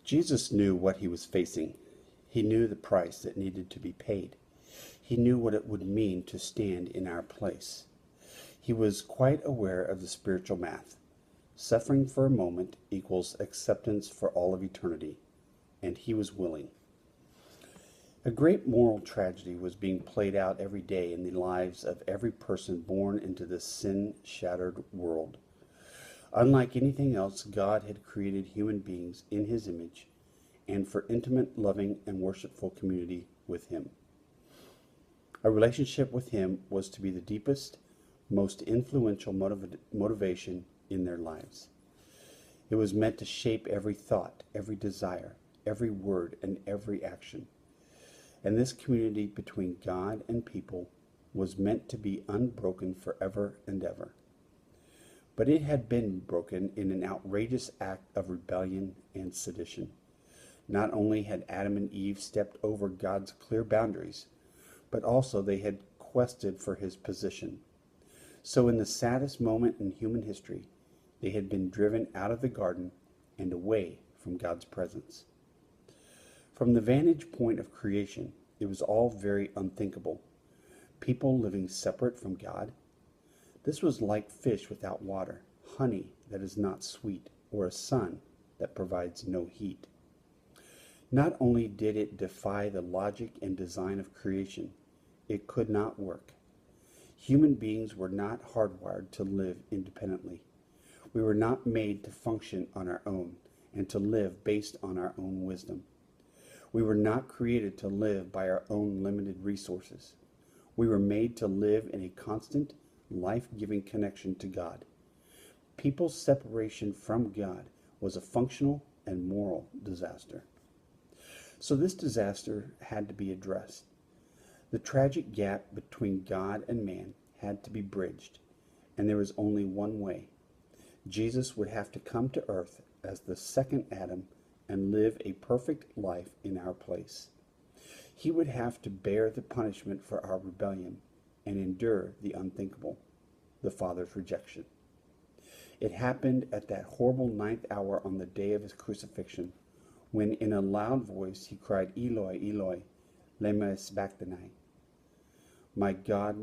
Jesus knew what he was facing. He knew the price that needed to be paid. He knew what it would mean to stand in our place. He was quite aware of the spiritual math. Suffering for a moment equals acceptance for all of eternity, and he was willing. A great moral tragedy was being played out every day in the lives of every person born into this sin-shattered world. Unlike anything else, God had created human beings in his image and for intimate, loving, and worshipful community with him. A relationship with him was to be the deepest, most influential motivation in their lives. It was meant to shape every thought, every desire, every word, and every action. And this community between God and people was meant to be unbroken forever and ever. But it had been broken in an outrageous act of rebellion and sedition. Not only had Adam and Eve stepped over God's clear boundaries, but also they had quested for his position. So in the saddest moment in human history, they had been driven out of the garden and away from God's presence. From the vantage point of creation, it was all very unthinkable. People living separate from God. This was like fish without water, honey that is not sweet, or a sun that provides no heat. Not only did it defy the logic and design of creation, it could not work. Human beings were not hardwired to live independently. We were not made to function on our own and to live based on our own wisdom. We were not created to live by our own limited resources. We were made to live in a constant, life-giving connection to God. People's separation from God was a functional and moral disaster. So this disaster had to be addressed. The tragic gap between God and man had to be bridged, and there was only one way. Jesus would have to come to earth as the second Adam and live a perfect life in our place. He would have to bear the punishment for our rebellion and endure the unthinkable, the Father's rejection. It happened at that horrible 9th hour on the day of his crucifixion, when in a loud voice he cried, Eloi, Eloi, lema sabachthani. My God,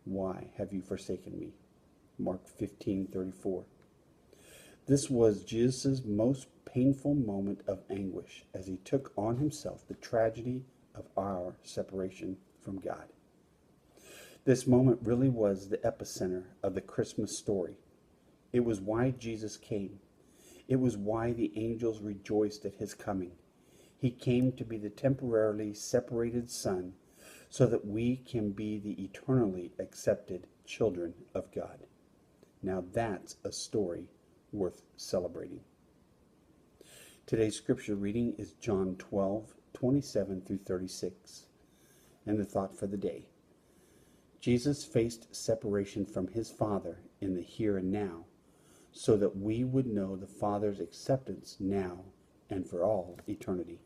why have you forsaken me? Mark 15:34. This was Jesus' most painful moment of anguish as he took on himself the tragedy of our separation from God. This moment really was the epicenter of the Christmas story. It was why Jesus came. It was why the angels rejoiced at his coming. He came to be the temporarily separated Son so that we can be the eternally accepted children of God. Now that's a story worth celebrating. Today's scripture reading is John 12:27 through 36. And the thought for the day. Jesus faced separation from his Father in the here and now so that we would know the Father's acceptance now and for all eternity.